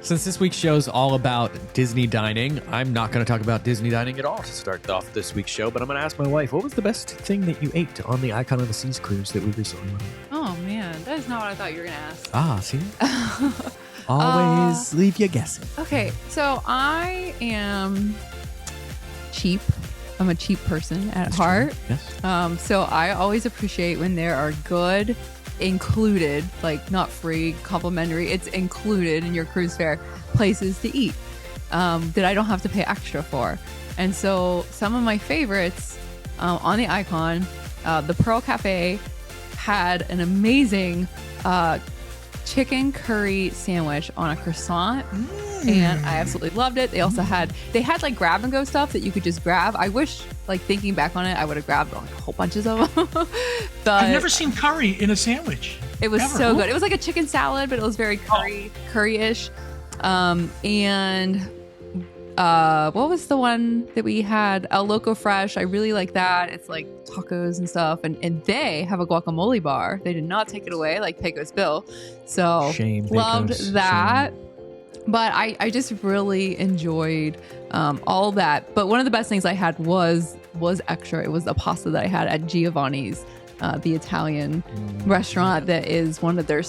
Since this week's show is all about Disney dining, I'm not going to talk about Disney dining at all to start off this week's show, but I'm going to ask my wife, what was the best thing that you ate on the Icon of the Seas cruise that we recently went on? Oh, man. That is not what I thought you were going to ask. Ah, see? Always leave you guessing. Okay, so I am cheap. I'm a cheap person at That's heart. true. Yes. So I always appreciate when there are good included, like not free, complimentary, it's included in your cruise fare, places to eat that I don't have to pay extra for. And so some of my favorites on the Icon, the Pearl Cafe had an amazing chicken curry sandwich on a croissant, and I absolutely loved it. They also had like grab and go stuff that you could just grab. I wish, like thinking back on it, I would have grabbed like a whole bunches of them. But I've never seen curry in a sandwich. it was ever. so good. It was like a chicken salad, but it was very curry-ish. And what was the one that we had? El Loco Fresh. I really like that. It's like tacos and stuff. And they have a guacamole bar. They did not take it away like Pecos Bill. So Shame. loved Pecos. that. Shame. But I just really enjoyed all that. But one of the best things I had was extra. It was the pasta that I had at Giovanni's, the Italian restaurant that is one of their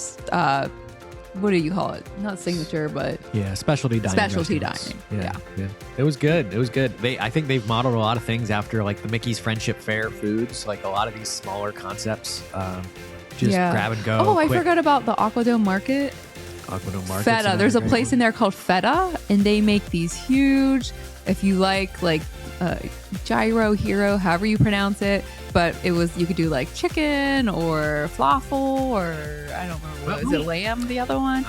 what do you call it? Not signature, but Yeah, specialty dining. Specialty restaurants. dining, Yeah. It was good. It was good. I think they've modeled a lot of things after like the Mickey's Friendship Fair foods, like a lot of these smaller concepts. Just grab and go. Oh, I quick. forgot about the Aquadome Market. Aquadome Market's Feta. another There's a great place one. in there called Feta, and they make these huge, if you like gyro hero, however you pronounce it. But you could do like chicken or falafel or I don't remember what is it, lamb, the other one,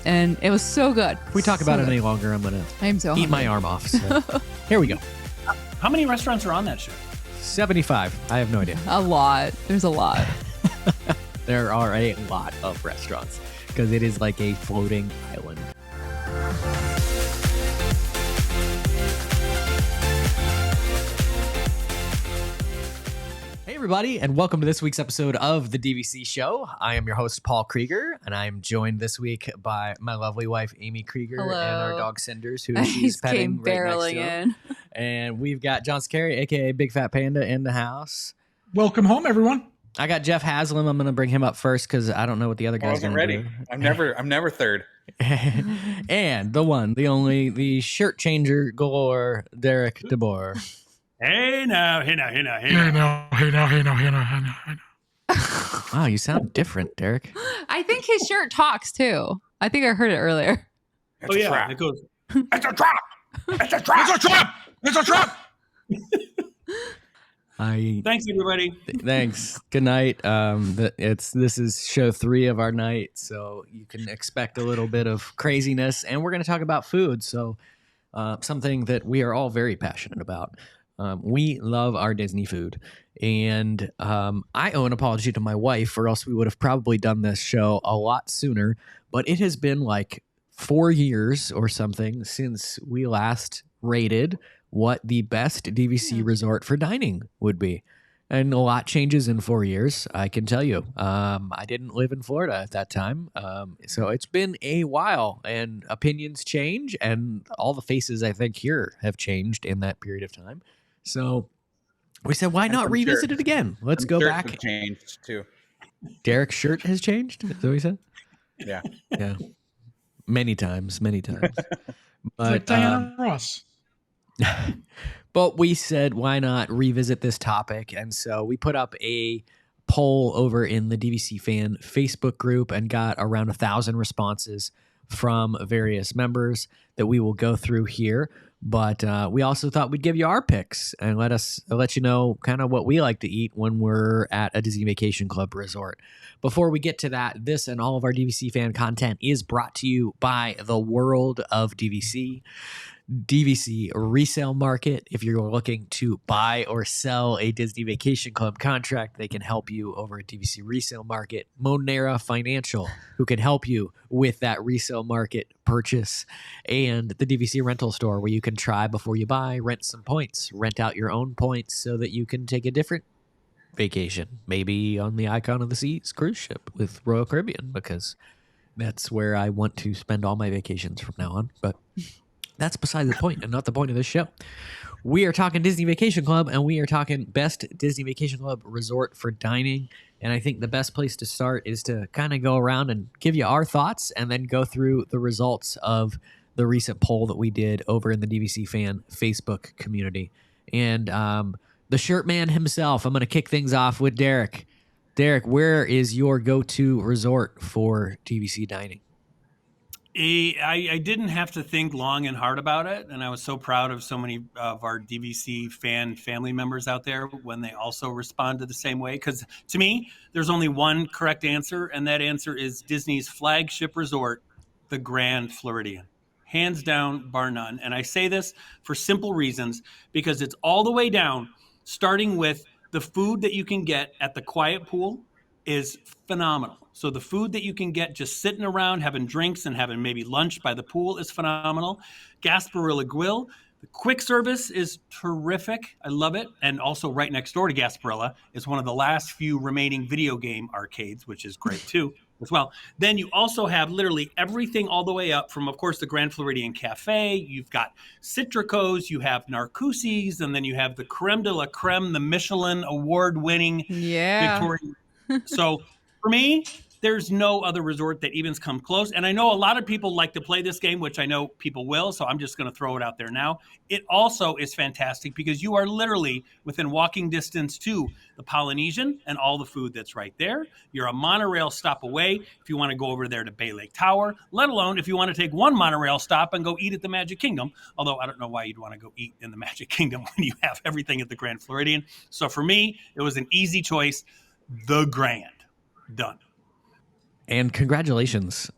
and it was so good. If we talk about it any longer, I'm gonna I'm so eat hungry. my arm off. So. Here we go. How many restaurants are on that ship? 75. I have no idea. A lot. There's a lot. There are a lot of restaurants because it is like a floating island. Hey everybody, and welcome to this week's episode of the DVC show. I am your host, Paul Krieger, and I am joined this week by my lovely wife, Amy Krieger, Hello. and our dog, Cinders, who He she's petting came right next barreling to him. in. And we've got John Scary, a.k.a. Big Fat Panda, in the house. Welcome home, everyone. I got Jeff Haslam. I'm going to bring him up first because I don't know what the other I guys wasn't going to ready. do. I'm never third. And the one, the only, the shirt changer galore, Derek DeBoer. Hey now. Hey now. Wow, you sound different, Derek. I think his shirt talks too. I think I heard it earlier. It's Oh a yeah, trap. it goes. It's a trap. It's a trap. It's a trap! It's a trap! Thanks everybody. Thanks. Good night. This is show 3 of our night, so you can expect a little bit of craziness, and we're going to talk about food. So, something that we are all very passionate about. We love our Disney food, and I owe an apology to my wife, or else we would have probably done this show a lot sooner. But it has been like 4 years or something since we last rated what the best DVC resort for dining would be. And a lot changes in 4 years, I can tell you. I didn't live in Florida at that time. So it's been a while, and opinions change, and all the faces I think here have changed in that period of time. So we said, why not some revisit shirts. it again? Let's go Shirts back. have changed too. Derek's shirt has changed? Is that what he said? Yeah. Yeah. Many times. It's like Diana Ross. But we said, why not revisit this topic? And so we put up a poll over in the DVC fan Facebook group and got around 1,000 responses from various members that we will go through here. But we also thought we'd give you our picks and let you know kind of what we like to eat when we're at a Disney Vacation Club resort. Before we get to that, this and all of our DVC fan content is brought to you by the World of DVC. DVC resale market. If you're looking to buy or sell a Disney Vacation Club contract, they can help you over at DVC resale market. Monera Financial, who can help you with that resale market purchase, and the DVC rental store, where you can try before you buy, rent some points, rent out your own points so that you can take a different vacation, maybe on the Icon of the Seas cruise ship with Royal Caribbean, because That's where I want to spend all my vacations from now on. But that's beside the point and not the point of this show. We are talking Disney Vacation Club, and we are talking best Disney Vacation Club resort for dining. And I think the best place to start is to kind of go around and give you our thoughts and then go through the results of the recent poll that we did over in the DVC fan Facebook community. And the shirt man himself, I'm going to kick things off with Derek. Derek, where is your go-to resort for DVC dining? I didn't have to think long and hard about it, and I was so proud of so many of our DVC family members out there when they also responded the same way. Because to me, there's only one correct answer, and that answer is Disney's flagship resort, the Grand Floridian. Hands down, bar none. And I say this for simple reasons, because it's all the way down, starting with the food that you can get at the quiet pool is phenomenal. So the food that you can get just sitting around having drinks and having maybe lunch by the pool is phenomenal. Gasparilla Grill, the quick service is terrific. I love it. And also right next door to Gasparilla is one of the last few remaining video game arcades, which is great too as well. Then you also have literally everything all the way up from, of course, the Grand Floridian Cafe. You've got Citricos, you have Narcoossee's, and then you have the creme de la creme, the Michelin award-winning Victorian. So for me, there's no other resort that even comes close. And I know a lot of people like to play this game, which I know people will, so I'm just going to throw it out there now. It also is fantastic because you are literally within walking distance to the Polynesian and all the food that's right there. You're a monorail stop away if you want to go over there to Bay Lake Tower, let alone if you want to take one monorail stop and go eat at the Magic Kingdom, although I don't know why you'd want to go eat in the Magic Kingdom when you have everything at the Grand Floridian. So for me, it was an easy choice, the Grand. Done. And congratulations,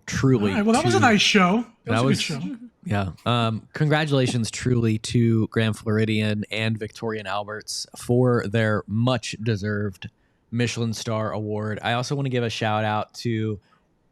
truly. All right, well, that was a nice show. That was a good show. Yeah. Congratulations, truly, to Grand Floridian and Victorian Alberts for their much-deserved Michelin Star Award. I also want to give a shout-out to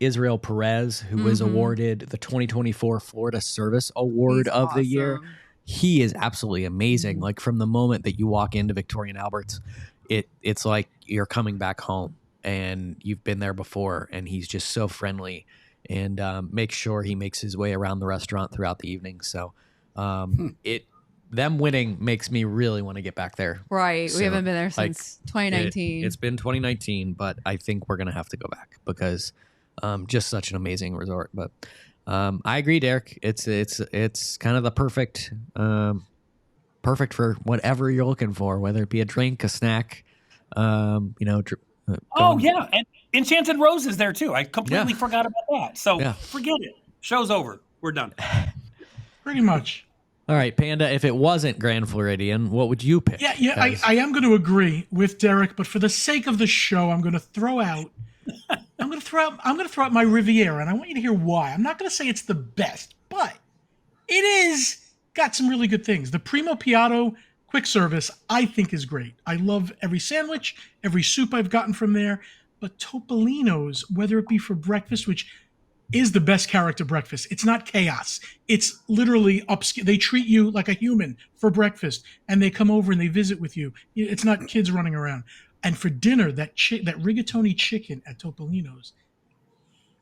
Israel Perez, who was awarded the 2024 Florida Service Award of the year. He is absolutely amazing. Like, from the moment that you walk into Victorian Alberts, it's like you're coming back home. And you've been there before, and he's just so friendly and makes sure he makes his way around the restaurant throughout the evening. So them winning makes me really want to get back there. Right. So, we haven't been there since 2019. It's been 2019, but I think we're going to have to go back because just such an amazing resort. But I agree, Derek. It's kind of the perfect for whatever you're looking for, whether it be a drink, a snack, Yeah, and Enchanted Rose is there too. I completely forgot about that. So forget it. Show's over. We're done. Pretty much. All right, Panda, if it wasn't Grand Floridian, what would you pick? Yeah, I am going to agree with Derek, but for the sake of the show, I'm going to throw out my Riviera, and I want you to hear why. I'm not going to say it's the best, but it is got some really good things. The Primo Piatto quick service, I think, is great. I love every sandwich, every soup I've gotten from there. But Topolino's, whether it be for breakfast, which is the best character breakfast, it's not chaos. It's literally upscale. They treat you like a human for breakfast, and they come over and they visit with you. It's not kids running around. And for dinner, that rigatoni chicken at Topolino's.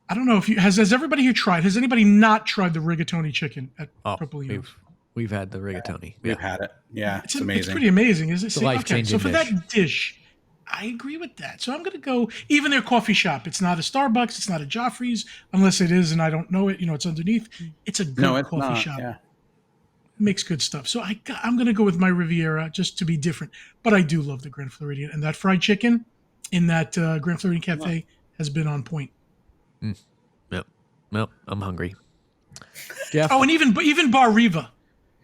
I don't know if has everybody here tried? Has anybody not tried the rigatoni chicken at Topolino's? We've had the rigatoni. We've had it. Yeah, it's amazing. It's pretty amazing, isn't it? It's a life-changing so for dish. that dish, I agree with that. So I'm going to go, even their coffee shop. It's not a Starbucks. It's not a Joffrey's, unless it is, and I don't know it. It's underneath. It's a good coffee shop. Yeah. Makes good stuff. So I'm going to go with my Riviera just to be different. But I do love the Grand Floridian. And that fried chicken in that Grand Floridian Cafe has been on point. Nope. I'm hungry. Jeff? Oh, and even Bar Riva.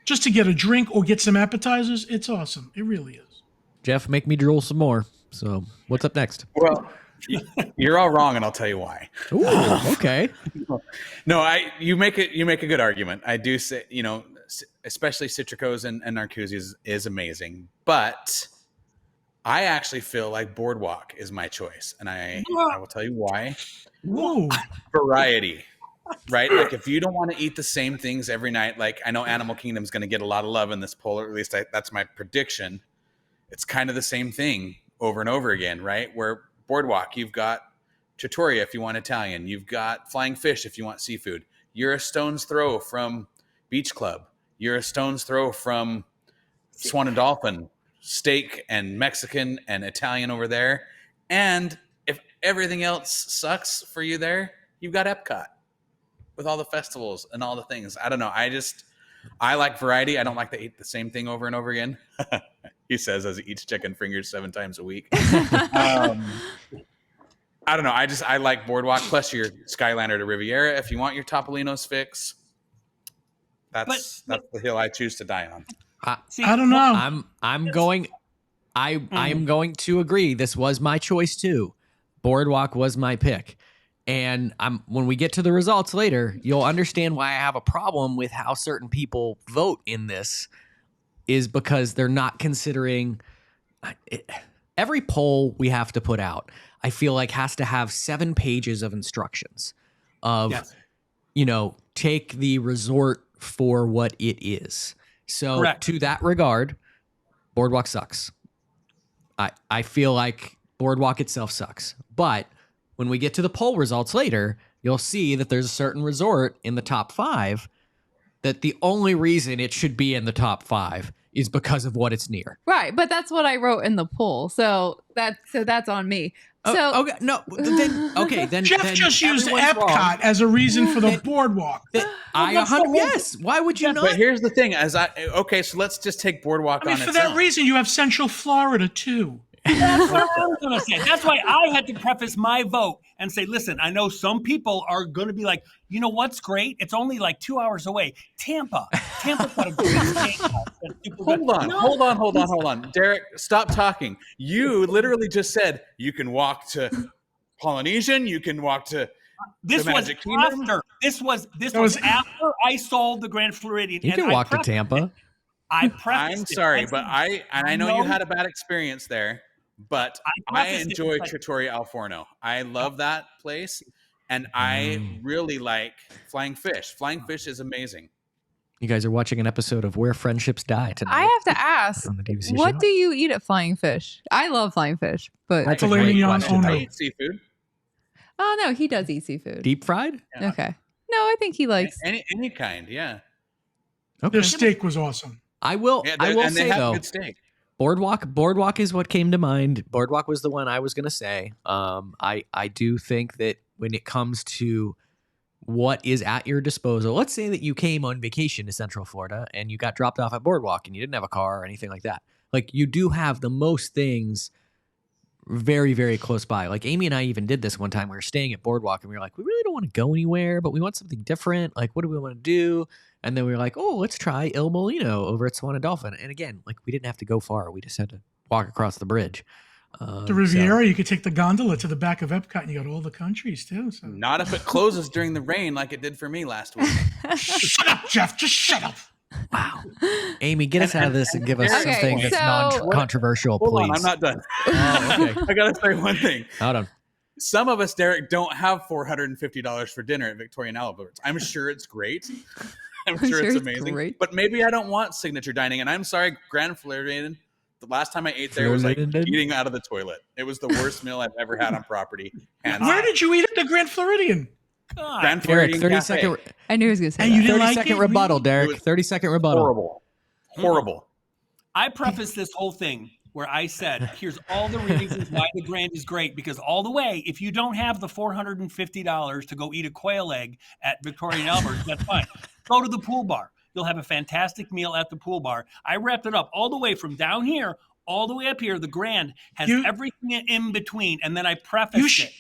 Just to get a drink or get some appetizers, it's awesome. It really is. Jeff, make me drool some more. So what's up next? Well, you're all wrong, and I'll tell you why. Ooh, okay. No, you make a good argument. I do say, especially Citricos and Narcoossee's is amazing, but I actually feel like Boardwalk is my choice, and I will tell you why. Whoa. Variety. Right? Like, if you don't want to eat the same things every night, like, I know Animal Kingdom is going to get a lot of love in this poll, or at least that's my prediction. It's kind of the same thing over and over again, right? Where Boardwalk, you've got Trattoria if you want Italian. You've got Flying Fish if you want seafood. You're a stone's throw from Beach Club. You're a stone's throw from Swan and Dolphin, steak and Mexican and Italian over there. And if everything else sucks for you there, you've got Epcot with all the festivals and all the things. I don't know. I like variety. I don't like to eat the same thing over and over again. He says as he eats chicken fingers 7 times a week. I don't know. I like Boardwalk plus your Skyliner to Riviera. If you want your Topolino's fix, that's the hill I choose to die on. I don't know. I am going to agree. This was my choice too. Boardwalk was my pick. And when we get to the results later, you'll understand why I have a problem with how certain people vote in this is because they're not considering every poll we have to put out. I feel like has to have 7 pages of instructions of, take the resort for what it is. So Correct. To that regard, Boardwalk sucks. I feel like Boardwalk itself sucks. But when we get to the poll results later, you'll see that there's a certain resort in the top 5 that the only reason it should be in the top 5 is because of what it's near. Right, but that's what I wrote in the poll. So that's on me. So okay, no, then Jeff just used everyone's Epcot wrong. as a reason for the Boardwalk. Yes. Why would you not? But here's the thing: so let's just take Boardwalk on its For that own. reason, you have Central Florida too. That's what I was going to say. That's why I had to preface my vote and say, listen, I know some people are going to be like, you know what's great? It's only like 2 hours away. Tampa's got a great steakhouse. Hold on. Derek, stop talking. You literally just said you can walk to Polynesian, you can walk to This the was Magic Kingdom. after. This was after I sold the Grand Floridian. You can walk to Tampa. I'm sorry, but I know you had a bad experience there, but I enjoy Trattoria Al Forno. I love that place, and I really like Flying Fish. Flying Fish is amazing. You guys are watching an episode of Where Friendships Die tonight. I have to ask, on the DVC what show. do you eat at Flying Fish? I love Flying Fish, but That's a great question. I eat seafood. oh no, he does eat seafood. Deep fried? Yeah. Okay, no, I think he likes. Any kind, yeah. Okay. Their steak was awesome. I will And say they have though, good steak. Boardwalk is what came to mind. Boardwalk was the one I was going to say. I do think that when it comes to what is at your disposal, let's say that you came on vacation to Central Florida and you got dropped off at Boardwalk and you didn't have a car or anything like that. Like you do have the most things very, very close by. Like Amy and I even did this one time. We were staying at Boardwalk and we were like, we really don't want to go anywhere, but we want something different. Like, what do we want to do? And then we were like, oh, let's try Il Molino over at Swan and Dolphin. And again, like we didn't have to go far. We just had to walk across the bridge. The Riviera, you could take the gondola to the back of Epcot and you got all the countries too. So. Not if it closes during the rain like it did for me last week. Shut up, Jeff. Just shut up. Wow. Amy, get us out of this and give us Okay, something that's so- non-controversial, Hold please. on, I'm not done. Oh, okay. I gotta say one thing. Hold on. Some of us, Derek, don't have $450 for dinner at Victoria and Albert's. I'm sure it's great. I'm sure it's amazing. great. But maybe I don't want signature dining. And I'm sorry, Grand Floridian, the last time I ate there was like eating out of the toilet. It was the worst meal I've ever had on property. Where did you eat at the Grand Floridian? God. Grand Derek, Floridian 30 Cafe. second, I knew he was going to say And that. you didn't 30 like second it? rebuttal, It Derek. was 30-second rebuttal. Horrible. I prefaced this whole thing where I said, here's all the reasons why the Grand is great, because all the way, if you don't have the $450 to go eat a quail egg at Victoria and Albert, that's fine. Go to the pool bar. You'll have a fantastic meal at the pool bar. I wrapped it up all the way from down here, all the way up here. The Grand has everything in between. And then I prefaced it.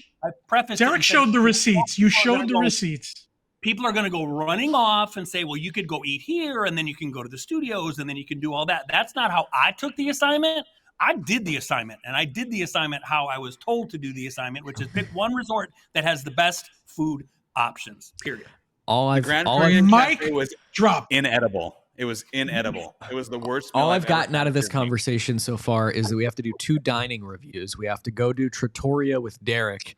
Derek showed the receipts. You showed the receipts. People are going to go running off and say, well, you could go eat here, and then you can go to the studios, and then you can do all that. That's not how I took the assignment. I did the assignment, and I did the assignment how I was told to do the assignment, which is pick one resort that has the best food options, period. Grand Floridian Mike Cafe was drop. inedible. It was inedible. It was the worst meal All I've ever gotten out of this had. conversation so far is that we have to do 2 dining reviews. We have to go do Trattoria with Derek,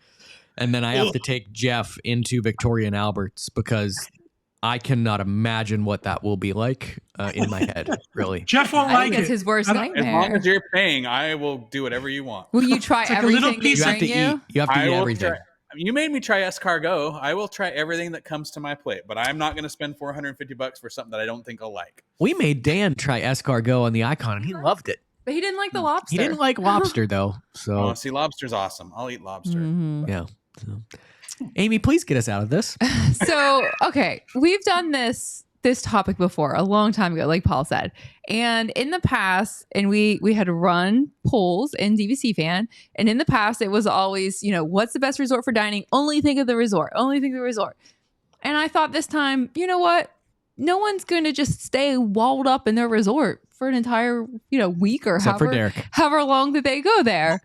and then I have to take Jeff into Victoria and Albert's because I cannot imagine what that will be like in my head, really. Jeff won't I like think it's it. his worst I don't- As long nightmare. as you're paying, I will do whatever you want. Will you try It's like a little everything piece they You have bring to you? eat. You have to I eat will everything. try- You made me try escargot. I will try everything that comes to my plate, but I'm not going to spend $450 for something that I don't think I'll like. We made Dan try escargot on the Icon, and he loved it. But he didn't like the lobster. He didn't like lobster though. So Oh, see, lobster's awesome. I'll eat lobster. yeah. So, Amy, please get us out of this. So, okay, we've done this topic before a long time ago, like Paul said. And in the past, and we had run polls in DVC Fan, and in the past it was always, what's the best resort for dining? Only think of the resort. Only think of the resort. And I thought this time, you know what? No one's going to just stay walled up in their resort for an entire, week or Except for Derek. however long that they go there.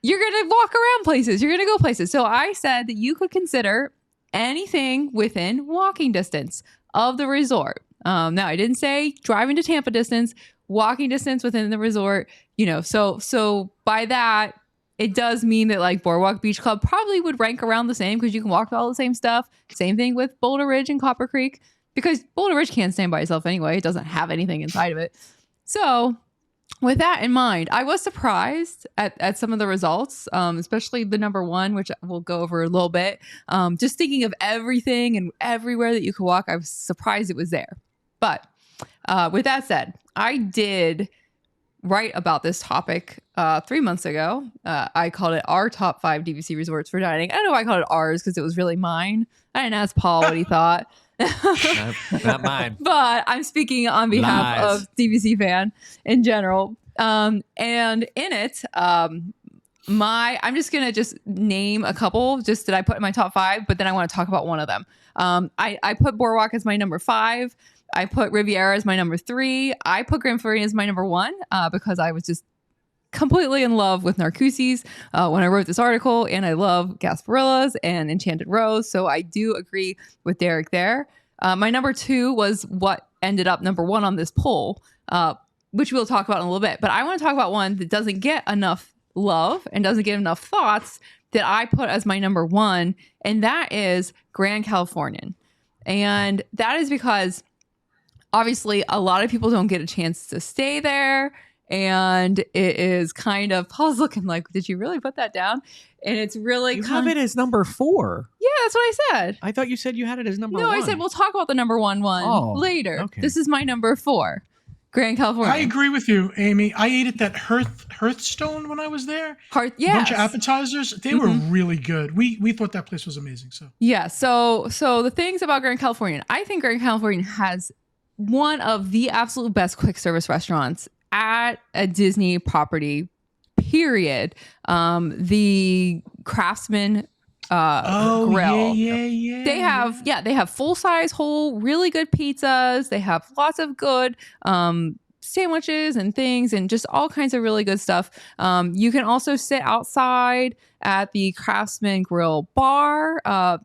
You're going to walk around places. You're going to go places. So I said that you could consider anything within walking distance of the resort. Now, I didn't say driving to Tampa distance, walking distance within the resort. So by that, it does mean that like Boardwalk Beach Club probably would rank around the same because you can walk to all the same stuff. Same thing with Boulder Ridge and Copper Creek, because Boulder Ridge can't stand by itself anyway. It doesn't have anything inside of it. So with that in mind, I was surprised at some of the results, especially the number one, which we'll go over a little bit. Just thinking of everything and everywhere that you could walk, I was surprised it was there. But with that said, I did write about this topic 3 months ago. I called it our top 5 DVC resorts for dining. I don't know why I called it ours because it was really mine. I didn't ask Paul what he thought. Not mine. But I'm speaking on behalf of DVC Fan in general. And in it, I'm just going to just name a couple just that I put in my top 5, but then I want to talk about one of them. I put Boardwalk as my number 5. I put Riviera as my number 3. I put Grand Floridian as my number 1 because I was just completely in love with Narcoossee's when I wrote this article, and I love Gasparillas and Enchanted Rose, so I do agree with Derek there. My number 2 was what ended up number 1 on this poll, which we'll talk about in a little bit, but I want to talk about one that doesn't get enough love and doesn't get enough thoughts that I put as my number 1, and that is Grand Californian. And that is because obviously a lot of people don't get a chance to stay there. And it is kind of, Paul's looking like, did you really put that down? And it's really You have it as number 4. Yeah, that's what I said. I thought you said you had it as number 1. No, I said we'll talk about the number 1 later. Okay. This is my number 4, Grand California. I agree with you, Amy. I ate at that Hearthstone when I was there. Yes. A bunch of appetizers. They were really good. We thought that place was amazing. So yeah. So the things about Grand Californian, I think Grand Californian has one of the absolute best quick service restaurants at a Disney property, period. The Craftsman grill. Yeah. They have full-size whole, really good pizzas. They have lots of good sandwiches and things and just all kinds of really good stuff. You can also sit outside at the Craftsman Grill bar.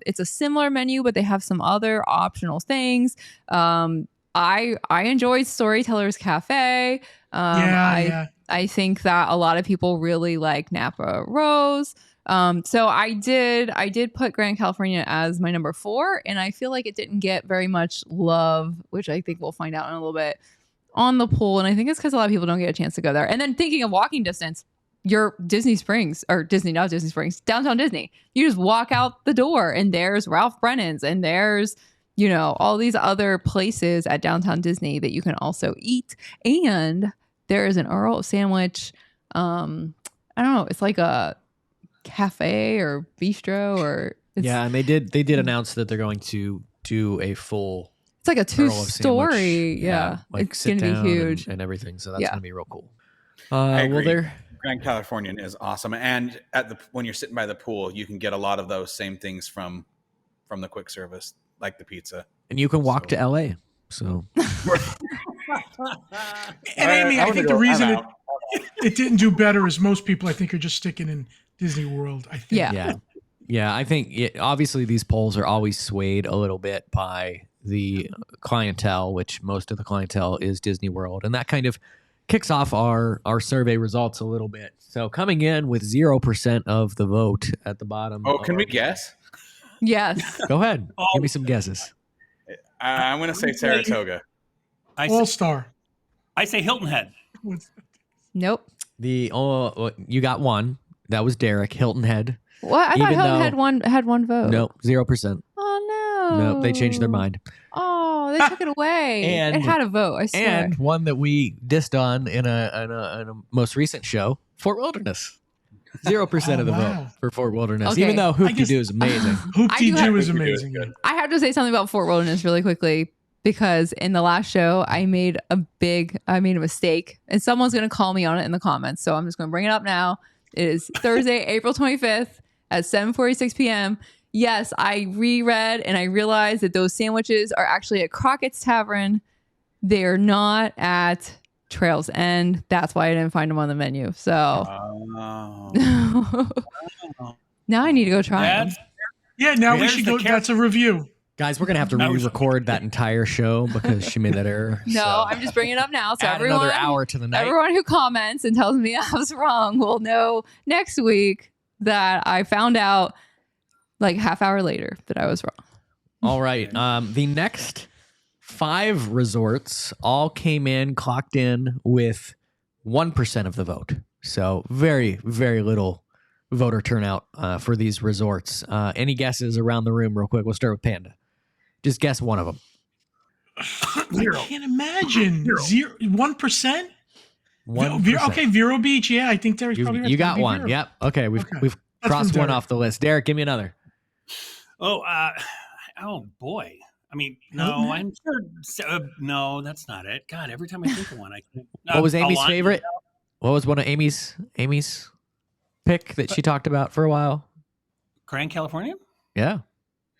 It's a similar menu, but they have some other optional things. I enjoyed Storyteller's Cafe. I think that a lot of people really like Napa Rose. So I did put Grand California as my number 4, and I feel like it didn't get very much love, which I think we'll find out in a little bit on the poll. And I think it's because a lot of people don't get a chance to go there. And then thinking of walking distance, your Disney Springs, or Disney, not Disney Springs, Downtown Disney. You just walk out the door and there's Ralph Brennan's and there's, all these other places at Downtown Disney that you can also eat. And there is an Earl sandwich. I don't know. It's like a cafe or bistro or. And they did announce that they're going to do a full. It's like a Earl 2-story. Yeah. Like it's going to be huge. and everything. So that's going to be real cool. I agree. Grand Californian is awesome. And when you're sitting by the pool, you can get a lot of those same things from the quick service, like the pizza. And you can walk to LA. So. And Amy, I think the reason it didn't do better is most people, I think, are just sticking in Disney World. I think. Yeah. I think obviously these polls are always swayed a little bit by the clientele, which most of the clientele is Disney World, and that kind of kicks off our survey results a little bit. So coming in with 0% of the vote at the bottom. Oh, can we guess? Yes. Go ahead. Give me some guesses. I'm going to say Saratoga. All-Star. I say Hilton Head. Nope. You got one. That was Derek. Hilton Head. What? I thought Even Hilton though- had one vote. No, 0%. Oh no. No, they changed their mind. Oh, they took it away. And- it had a vote. I swear. And one that we dissed on in a most recent show, Fort Wilderness. 0% of the wow. vote for Fort Wilderness, Okay. even though I guess- Hoop-de-Doo is amazing. Hoop-de-Doo is Hoop-de-Doo is amazing. good. I have to say something about Fort Wilderness really quickly because in the last show I made a mistake and someone's going to call me on it in the comments. So I'm just going to bring it up now. It is Thursday, April 25th at 7:46 p.m. Yes, I reread and I realized that those sandwiches are actually at Crockett's Tavern. They're not at Trails End. That's why I didn't find them on the menu. So Oh. now I need to go try them. That's Yeah, now we There's should the go. That's a review. Guys, we're going to have to That was- re-record that entire show because she made that error. No, So I'm just bringing it up now. So add everyone, another hour to the night. everyone who comments and tells me I was wrong will know next week that I found out like half hour later that I was wrong. All right. The next 5 resorts all came in, clocked in with 1% of the vote. So very, very little voter turnout for these resorts. Any guesses around the room real quick? We'll start with Panda. Just guess one of them. I can't imagine 1%. 1%. Okay, Vero Beach. Yeah, I think Derek's probably right. You got It'll be one. Vero. Yep. Okay. We've That's crossed from one Derek. off the list. Derek, give me another. oh boy. I mean, no, I'm sure. No, that's not it. God, every time I think of one, I can't. What was Amy's Alani. favorite? What was one of Amy's pick that she talked about for a while? Grand Californian? Yeah.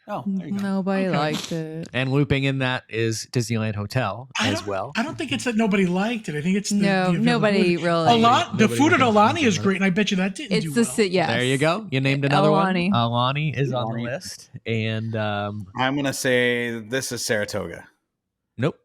Oh, there you go. Nobody Okay. liked it. And looping in that is Disneyland Hotel I as don't- well. I don't think it's that nobody liked it. I think it's the Nobody availability. really. The Nobody food at was Alani is interested in great, and I bet you that didn't It's do the well. yes. There you go. You named another Alani. one. Alani is on the Alani. list. And I'm gonna say this is Saratoga. nope.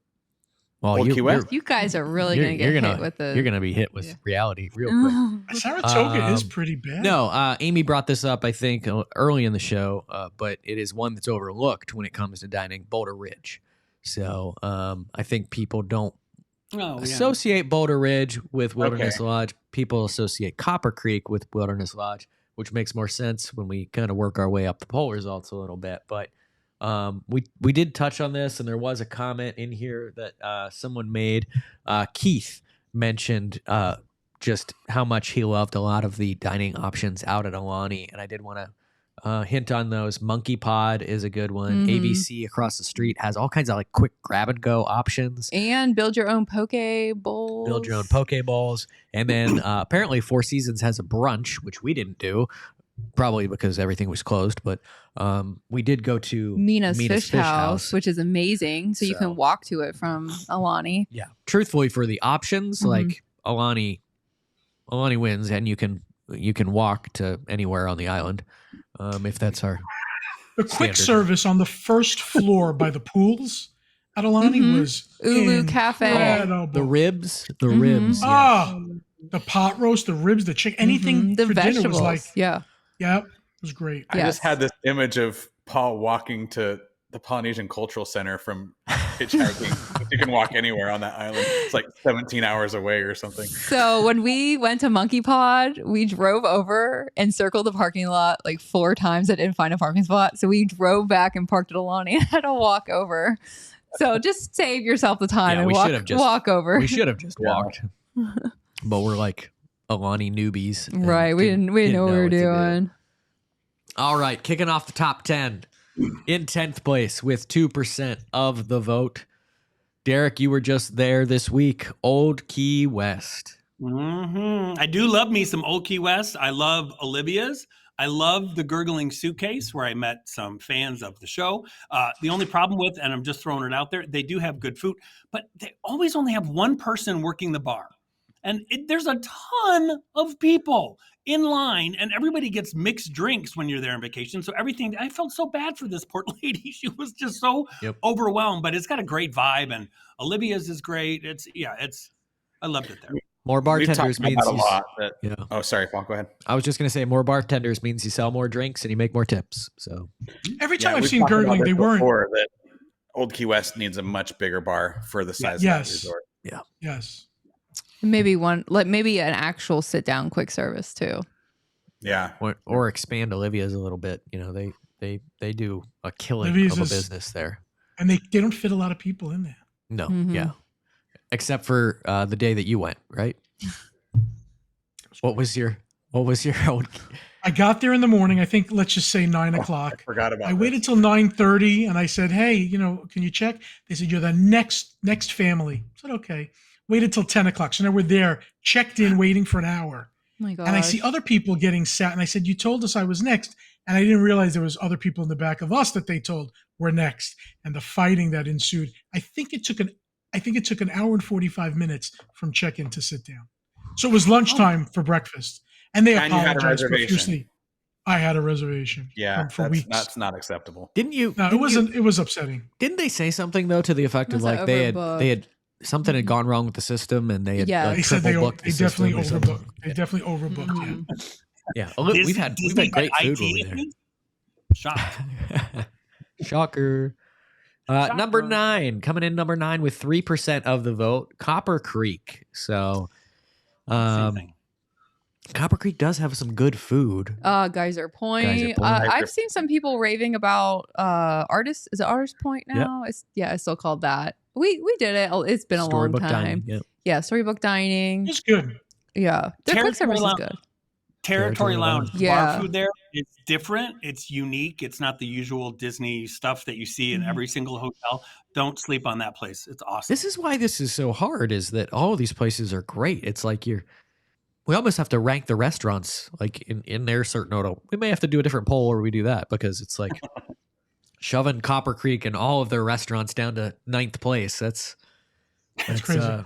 Well, Old Key West? You guys are really going to get hit with the. You're gonna be hit with Yeah. reality real quick. Saratoga is pretty bad. No, Amy brought this up, I think, early in the show, but it is one that's overlooked when it comes to dining, Boulder Ridge. So I think people don't Oh, yeah. associate Boulder Ridge with Wilderness Lodge. People associate Copper Creek with Wilderness Lodge, which makes more sense when we kind of work our way up the poll results a little bit. But we did touch on this, and there was a comment in here that someone made. Keith mentioned just how much he loved a lot of the dining options out at Alani, and I did want to hint on those. Monkey Pod is a good one. Mhm. ABC across the street has all kinds of like quick grab and go options. And build your own poke bowls. Build your own poke bowls, and then apparently Four Seasons has a brunch, which we didn't do, probably because everything was closed. But we did go to Mina's Fish House, which is amazing. So you So- can walk to it from Alani. Yeah, truthfully, for the options, Mhm. like Alani wins, and you can walk to anywhere on the island if that's our the quick standard. service on the first floor by the pools at Alani Mhm. was Ulu Cafe. incredible. the ribs. The Mhm. ribs. Yeah. Ah, the pot roast, the ribs, the chicken, anything Mhm. The for dinner vegetables. was like, Yeah. yeah, it was great. I Yes. just had this image of Paul walking to the Polynesian Cultural Center from hitchhiking. You can walk anywhere on that island. It's like 17 hours away or something. So when we went to Monkey Pod, we drove over and circled the parking lot like 4 times. I didn't find a parking spot. So we drove back and parked at Alani and had to walk over. So just save yourself the time Yeah, and we should have just- walk over. We should have just Yeah. walked, but we're like Alani newbies, and Right. We didn't know what we were to do. doing. All right, kicking off the top 10. In 10th place with 2% of the vote. Derek, you were just there this week. Old Key West. I do love me some Old Key West. I love Olivia's. I love the Gurgling Suitcase, where I met some fans of the show. The only problem with, and I'm just throwing it out there, they do have good food, but they always only have one person working the bar. And there's a ton of people in line, and everybody gets mixed drinks when you're there on vacation. So everything, I felt so bad for this poor lady. She was just so overwhelmed, but it's got a great vibe, and Olivia's is great. I loved it there. More We've bartenders talked means about a lot. That, yeah. Oh, sorry, Paul. Go ahead. I was just gonna say more bartenders means you sell more drinks and you make more tips. So Every time I've we've seen talked about gurgling, this they weren't. before, that Old Key West needs a much bigger bar for the size of that Yes. resort. Yes. Maybe an actual sit down quick service too. Yeah. or expand Olivia's a little bit. You know, they do a killing Olivia's of a is- business there. And they don't fit a lot of people in there. No, Mhm. yeah, except for the day that you went, right? What was your own? I got there in the morning. I think let's just say 9 o'clock. Forgot about I waited till 9:30 and I said, "Hey, can you check?" They said, "You're the next family." I said, "Okay." Waited till 10 o'clock. So now we're there, checked in, waiting for an hour. Oh my god. And I see other people getting sat. And I said, "You told us I was next." And I didn't realize there was other people in the back of us that they told were next. And the fighting that ensued. I think it took an hour and 45 minutes from check-in to sit down. So it was lunchtime for breakfast. And they And you had a apologized reservation. profusely. I had a reservation. Yeah, for that's weeks. not acceptable. Didn't you? No, it didn't wasn't. you- It was upsetting. Didn't they say something though to the effect of Was it like they overbooked? had something had gone wrong with the system and they had Yeah. They said triple booked they the definitely system or something. overbooked. They definitely overbooked. Mhm. Yeah, Disney- we've had Disney great had food IT when we were issues? Shocked. there. Shocker. Number 9, coming in number 9 with 3% of the vote, Copper Creek. So, Same thing. Copper Creek does have some good food. Geyser Point. Geyser Point. I've seen some people raving about Artist. Is it Artist Point now? It's still called that. We did it. It's been a long Storybook time. dining, yeah. Yeah, Storybook Dining. It's good. Yeah, their quick service is good. Territory Lounge. The Yeah. bar food there, it's different. It's unique. It's not the usual Disney stuff that you see in every single hotel. Don't sleep on that place. It's awesome. This is why this is so hard, is that all of these places are great. It's like we almost have to rank the restaurants like in their certain order. We may have to do a different poll where we do that, because it's like shoving Copper Creek and all of their restaurants down to 9th place. That's crazy.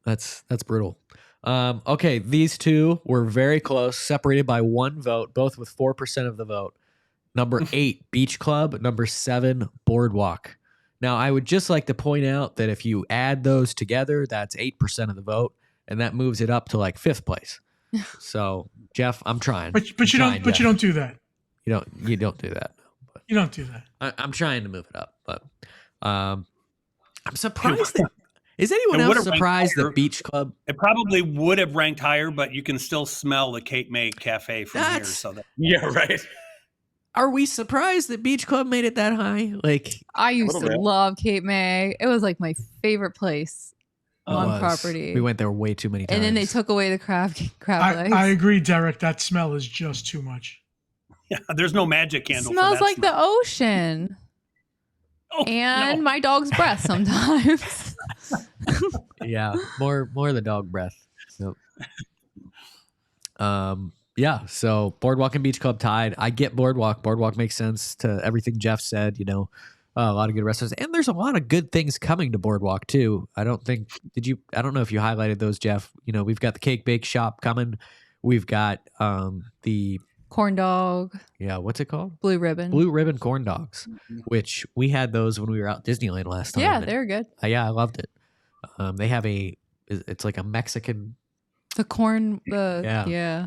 That's brutal. Okay, these two were very close, separated by 1 vote, both with 4% of the vote. Number 8, Beach Club. Number 7, Boardwalk. Now, I would just like to point out that if you add those together, that's 8% of the vote, and that moves it up to like 5th place. So, Jeff, I'm trying. But you don't do that. You don't do that. You don't do that. I'm trying to move it up, but I'm surprised. Is anyone It would've else ranked surprised higher. that Beach Club? It probably would have ranked higher, but you can still smell the Cape May Cafe from here. That's- So that Yeah, right. Are we surprised that Beach Club made it that high? Like, I used to little bit. love Cape May. It was like my favorite place it on was. property. We went there way too many times. and then they took away the crab legs. I agree, Derek. That smell is just too much. yeah, there's no magic It candle. smells for that like the smell. ocean Oh, and no. my dog's breath sometimes. Yeah, more the dog breath. So, yeah. So Boardwalk and Beach Club tied. I get Boardwalk. Boardwalk makes sense to everything Jeff said. A lot of good restaurants, and there's a lot of good things coming to Boardwalk too. I don't know if you highlighted those, Jeff. We've got the cake bake shop coming. We've got the Corn dog, what's it called? blue ribbon. Blue ribbon corn dogs, which we had those when we were out at Disneyland last time. Yeah, and they're good. I loved it. They have it's like a Mexican. The corn, Yeah. yeah.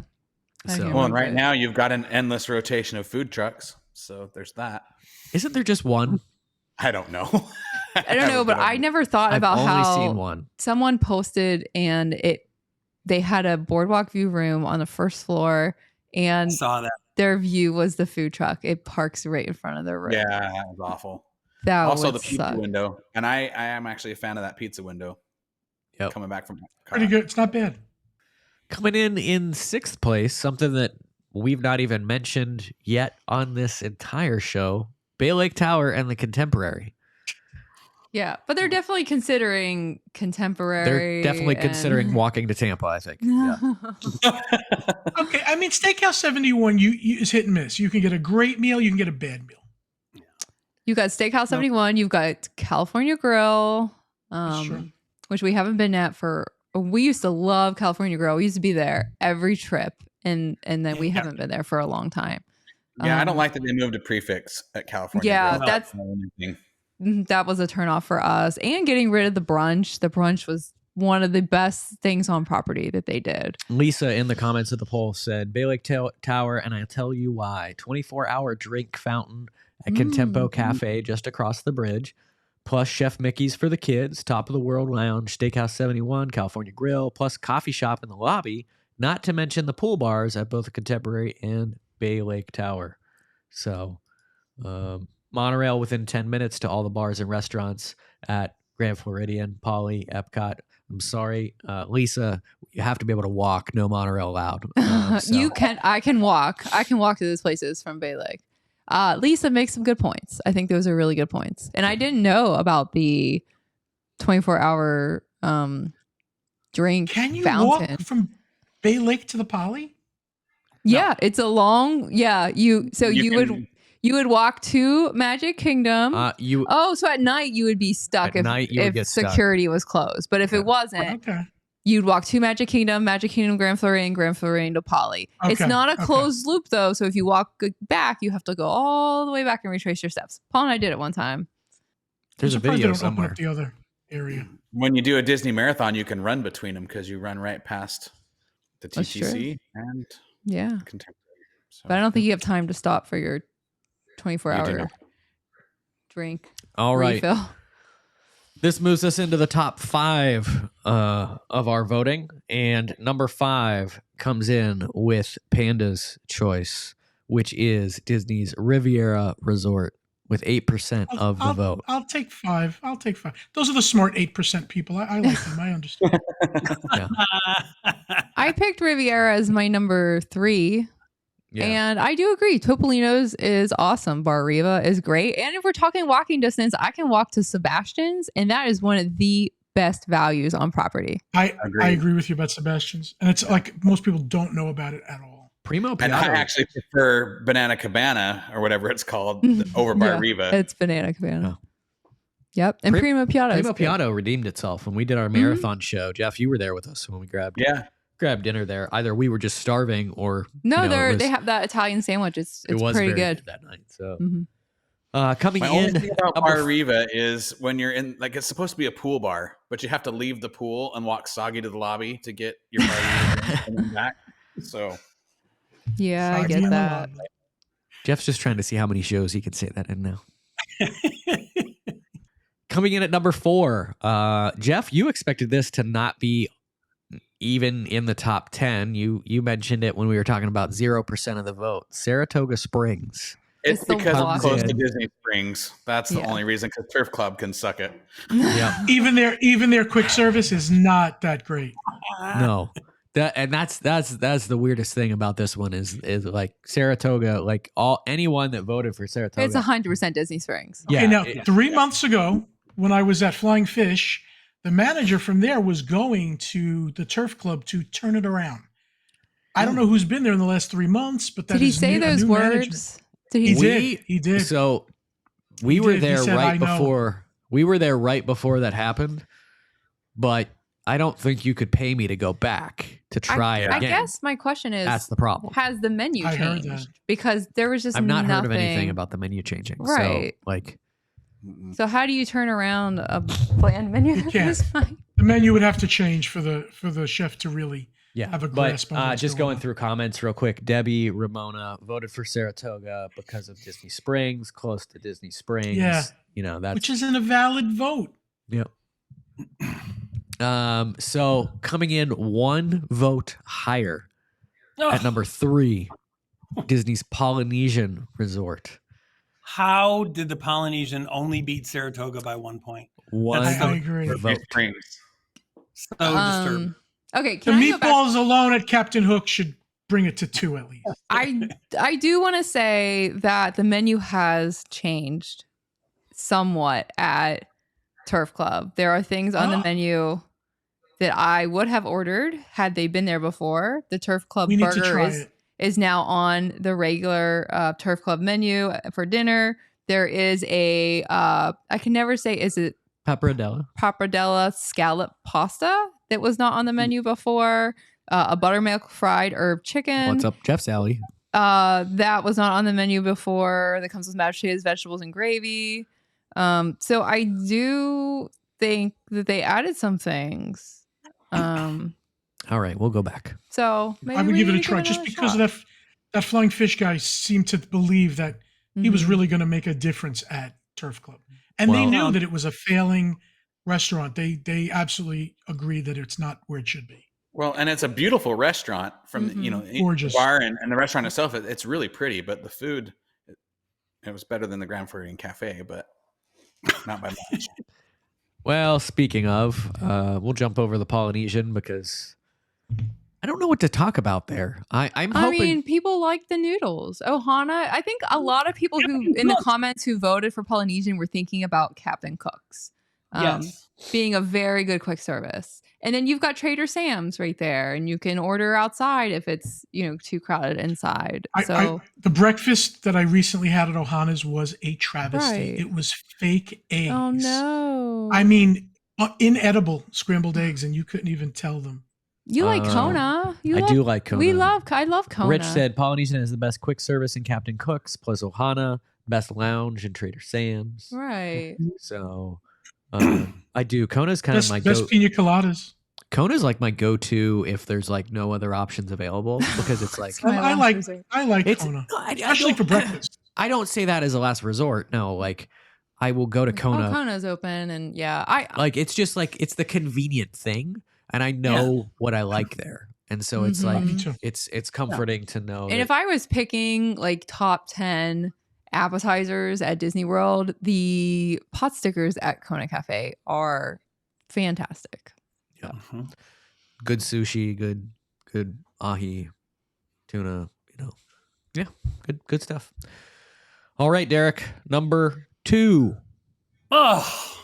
I So- can't Well, and remember right it. now you've got an endless rotation of food trucks. So there's that. Isn't there just one? I don't know. I don't know, but I never thought I've about only how seen one. someone posted and they had a boardwalk view room on the first floor and Saw that. their view was the food truck. It parks right in front of their room. Yeah, that was awful. That Also, would the pizza suck. window, and I am actually a fan of that pizza window. Yep. Coming back from Pretty good. It's not bad. Coming in 6th place, something that we've not even mentioned yet on this entire show, Bay Lake Tower and the Contemporary. Yeah, but they're definitely considering contemporary. They're definitely and- considering walking to Tampa, I think. Yeah. Okay, I mean, Steakhouse 71 you is hit and miss. You can get a great meal, you can get a bad meal. You got Steakhouse 71. You've got California Grill, That's true. which we haven't been at for. We used to love California Grill. We used to be there every trip, and then we haven't been there for a long time. Yeah, I don't like that they moved to prefix at California. Yeah, Grill. that's- That was a turnoff for us. And getting rid of the brunch. The brunch was one of the best things on property that they did. Lisa in the comments of the poll said Bay Lake Tower, and I'll tell you why. 24-hour drink fountain at Contempo Cafe just across the bridge, plus Chef Mickey's for the kids, Top of the World Lounge, Steakhouse 71, California Grill, plus coffee shop in the lobby, not to mention the pool bars at both the Contemporary and Bay Lake Tower. So monorail within 10 minutes to all the bars and restaurants at Grand Floridian, Poly, Epcot. I'm sorry, Lisa, you have to be able to walk. No monorail allowed. You can. I can walk. I can walk to those places from Bay Lake. Lisa makes some good points. I think those are really good points. And I didn't know about the 24-hour drink Can you fountain. walk from Bay Lake to the Poly? Yeah, it's a long. Yeah, you would walk to Magic Kingdom. So at night you would be stuck if security was closed. But if it wasn't, you'd walk to Magic Kingdom, Grand Floridian to Poly. Okay, It's not a closed loop though. So if you walk back, you have to go all the way back and retrace your steps. Paul and I did it one time. There's a video somewhere. Open up the other area. When you do a Disney marathon, you can run between them because you run right past the TTC and Contemporary. So, but I don't think you have time to stop for your 24-hour drink. All right. Refill. This moves us into the top 5 of our voting. And number 5 comes in with Panda's choice, which is Disney's Riviera Resort with 8% of the vote. I'll take 5. Those are the smart 8% people. I like them. I understand. I picked Riviera as my number 3. Yeah. And I do agree. Topolino's is awesome. Bar Riva is great. And if we're talking walking distance, I can walk to Sebastian's, and that is one of the best values on property. I agree with you about Sebastian's. And it's like most people don't know about it at all. Primo Piato. And I actually prefer Banana Cabana or whatever it's called over Bar Riva. It's Banana Cabana. Oh. Yep. And Primo Piato. Primo Piato redeemed itself when we did our marathon show. Jeff, you were there with us when we grabbed dinner there. Either we were just starving or they have that Italian sandwich. It's pretty good that night. So coming in, only thing about Bar Riva is when you're in, like, it's supposed to be a pool bar, but you have to leave the pool and walk soggy to the lobby to get your Bar Riva and then back. So I get that. Jeff's just trying to see how many shows he can say that in now. Coming in at number 4, Jeff, you expected this to not be even in the top 10. You mentioned it when we were talking about 0% of the vote. Saratoga Springs. It's because it's close to Disney Springs. That's the only reason, because Turf Club can suck it. Yeah. Even their quick service is not that great. No. That's the weirdest thing about this one is like Saratoga, like anyone that voted for Saratoga. It's 100% Disney Springs. Okay, now 3 months ago when I was at Flying Fish, the manager from there was going to the Turf Club to turn it around. I don't know who's been there in the last 3 months, but did he say those words? He did. So we were there right before. We were there right before that happened, but I don't think you could pay me to go back to try it again. I guess my question is, that's the problem. Has the menu changed? Because there was just I've not heard of anything about the menu changing. Right. So, so how do you turn around a bland menu? You can't. The menu would have to change for the chef to really have a grasp on it. Just going through comments real quick. Debbie Ramona voted for Saratoga because of Disney Springs, close to Disney Springs. Yeah. That's which isn't a valid vote. Yep. So coming in 1 vote higher at number 3, Disney's Polynesian Resort. How did the Polynesian only beat Saratoga by 1 point? I agree. So disturbing. Okay, the meatballs alone at Captain Hook should bring it to 2 at least. I do want to say that the menu has changed somewhat at Turf Club. There are things on the menu that I would have ordered had they been there before. The Turf Club burger is now on the regular Turf Club menu for dinner. There is a I can never say, is it pappardella scallop pasta that was not on the menu before, a buttermilk fried herb chicken. What's up, Jeff's Alley? That was not on the menu before. That comes with mashed potatoes, vegetables, and gravy. So I do think that they added some things. All right, we'll go back. So maybe I would give it a try, just because of that Flying Fish guy seemed to believe that he was really going to make a difference at Turf Club, and they knew that it was a failing restaurant. They absolutely agree that it's not where it should be. Well, and it's a beautiful restaurant from Gorgeous. the bar and the restaurant itself. It's really pretty, but the food, it was better than the Grand Floridian Cafe, but not by much. Well, speaking of, we'll jump over the Polynesian because I don't know what to talk about there. I'm hoping. I mean, people like the noodles. Ohana. I think a lot of people who in the comments who voted for Polynesian were thinking about Captain Cook's Yes. being a very good quick service. And then you've got Trader Sam's right there, and you can order outside if it's too crowded inside. The breakfast that I recently had at Ohana's was a travesty. Right. It was fake eggs. Oh no! I mean, inedible scrambled eggs, and you couldn't even tell them. You like Kona? I do like Kona. I love Kona. Rich said Polynesian has the best quick service in Captain Cook's, plus Ohana, best lounge in Trader Sam's. Right. So I do. Kona's kind of my best pina coladas. Kona's like my go-to if there's like no other options available because it's like I like Kona, especially for breakfast. I don't say that as a last resort. No, like I will go to Kona. Oh, Kona's open, and I like it's just like it's the convenient thing, and I know what I like there, and so it's like it's comforting to know. And if I was picking like top 10 appetizers at Disney World, the pot stickers at Kona Cafe are fantastic. Yeah. Good sushi, good ahi, tuna, Yeah, good stuff. All right, Derek, number 2. Oh,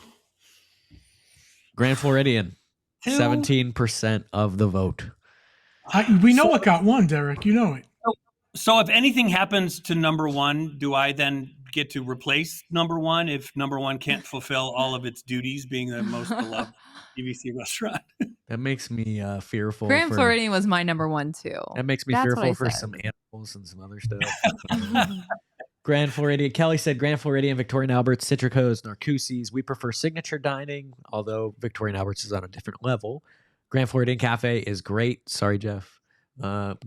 Grand Floridian, 17% of the vote. We know what got one, Derek. You know it. So if anything happens to number 1, do I then get to replace number 1 if number 1 can't fulfill all of its duties being the most beloved DVC restaurant? That makes me fearful. Grand Floridian was my number 1 too. That makes me fearful for some animals and some other stuff. Grand Floridian. Kelly said Grand Floridian, Victorian Alberts, Citrico's, Narcoossee's. We prefer signature dining, although Victorian Alberts is on a different level. Grand Floridian Cafe is great. Sorry, Jeff.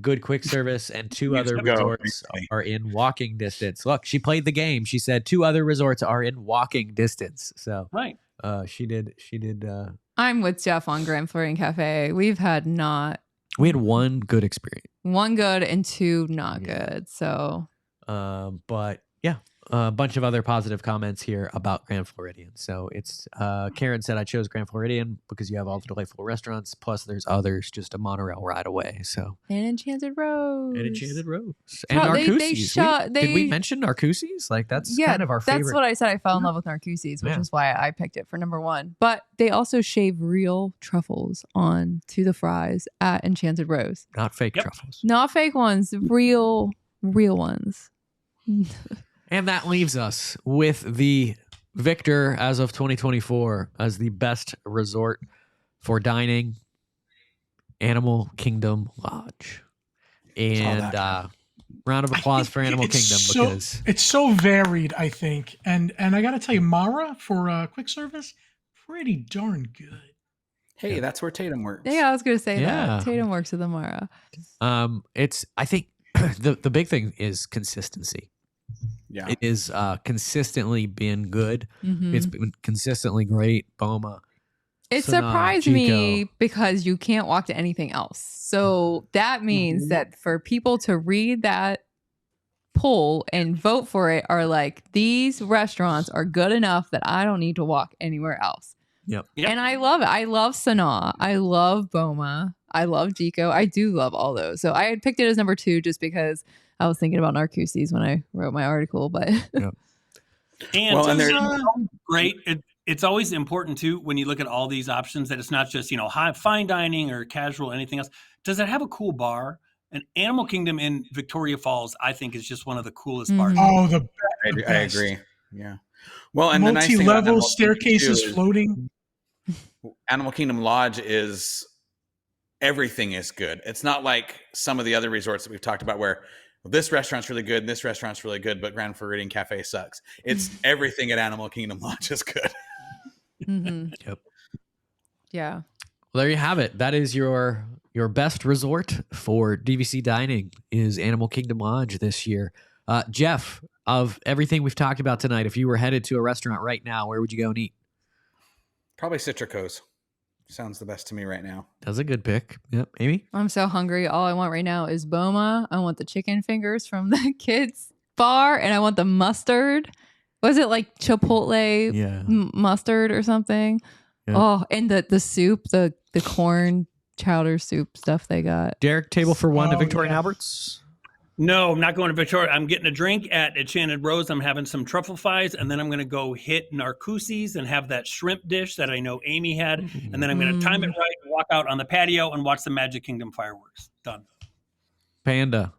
Good quick service, and 2 other resorts are in walking distance. Look, she played the game. She said 2 other resorts are in walking distance. So right. She did. I'm with Jeff on Grand Floridian Cafe. We had 1 good experience. 1 good and 2 not good. So, but yeah, a bunch of other positive comments here about Grand Floridian. So it's Karen said I chose Grand Floridian because you have all the delightful restaurants. Plus, there's others just a monorail ride away. So and Enchanted Rose. And Narcoossee's. Did we mention Narcoossee's? Like that's kind of our favorite. That's what I said. I fell in love with Narcoossee's, which is why I picked it for number 1. But they also shave real truffles on to the fries at Enchanted Rose. Not fake truffles. Not fake ones. Real ones. And that leaves us with the victor as of 2024 as the best resort for dining, Animal Kingdom Lodge. And round of applause for Animal Kingdom because it's so varied, I think. And I got to tell you, Mara for quick service, pretty darn good. Hey, that's where Tatum works. Yeah, I was going to say that. Tatum works at the Mara. I think the big thing is consistency. Yeah, it is consistently been good. It's been consistently great. Boma. It surprised me because you can't walk to anything else. So that means that for people to read that poll and vote for it are like, these restaurants are good enough that I don't need to walk anywhere else. Yep. And I love it. I love Sanaa. I love Boma. I love Jico. I do love all those. So I had picked it as number 2 just because I was thinking about Narcoossee's when I wrote my article, but and there's great. It's always important too when you look at all these options that it's not just fine dining or casual anything else. Does it have a cool bar? And Animal Kingdom in Victoria Falls, I think, is just one of the coolest bars. Oh, I agree. Yeah. Well, and multi-level the nice thing staircases floating. Animal Kingdom Lodge is everything is good. It's not like some of the other resorts that we've talked about where this restaurant's really good and this restaurant's really good, but Grand Floridian Cafe sucks. It's everything at Animal Kingdom Lodge is good. Yep. Yeah. Well, there you have it. That is your best resort for DVC dining is Animal Kingdom Lodge this year. Jeff, of everything we've talked about tonight, if you were headed to a restaurant right now, where would you go and eat? Probably Citrico's. sounds the best to me right now. That's a good pick. Yep. Amy? I'm so hungry. All I want right now is Boma. I want the chicken fingers from the kids' bar, and I want the mustard. Was it like Chipotle Yeah. mustard or something? Yeah. Oh, and the soup, the corn chowder soup stuff they got. Derek, table for one to Oh, Victoria and yeah. Albert's. No, I'm not going to Victoria. I'm getting a drink at Enchanted Rose. I'm having some truffle fries, and then I'm going to go hit Narcoossee's and have that shrimp dish that I know Amy had. And then I'm going to time it right and walk out on the patio and watch the Magic Kingdom fireworks. Done. Panda.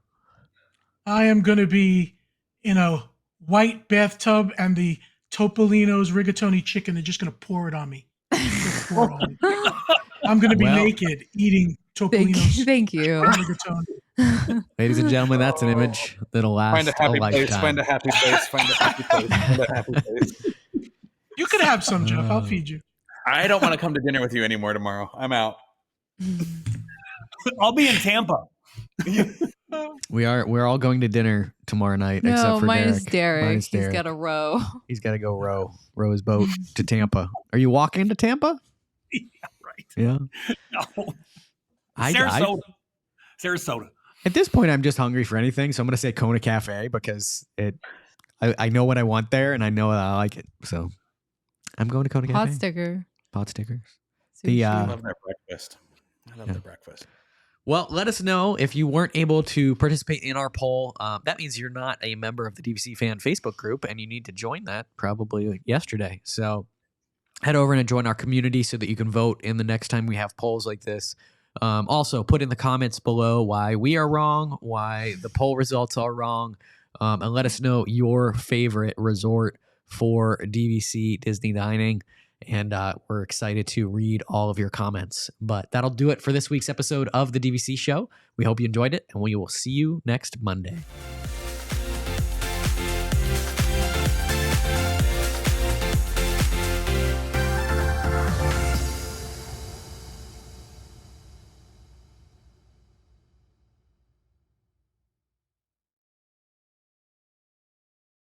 I am going to be in a white bathtub and the Topolino's rigatoni chicken. They're just going to pour it on me. Pour it on me. I'm going to be naked eating Topolino's Thank you. rigatoni. Ladies and gentlemen, that's an image that'll last Find a happy place. lifetime. Find a happy place. Find a happy place. Find a happy place. You could have some, Jeff. I'll feed you. I don't want to come to dinner with you anymore tomorrow. I'm out. I'll be in Tampa. We're all going to dinner tomorrow night, No, except for mine Derek. is Derek. Mine is He's Derek. got a row. He's got to go row his boat to Tampa. Are you walking to Tampa? Yeah, right. Yeah. No. I Sarasota. at this point, I'm just hungry for anything, so I'm going to say Kona Cafe because I know what I want there, and I know that I like it. So I'm going to Kona Pot Cafe. sticker. Pot stickers. Sushi. I love their breakfast. I love their breakfast. Well, let us know if you weren't able to participate in our poll. That means you're not a member of the DVC Fan Facebook group, and you need to join that probably yesterday. So head over and join our community so that you can vote in the next time we have polls like this. Also, put in the comments below why we are wrong, why the poll results are wrong, and let us know your favorite resort for DVC Disney Dining. And we're excited to read all of your comments. But that'll do it for this week's episode of the DVC Show. We hope you enjoyed it, and we will see you next Monday.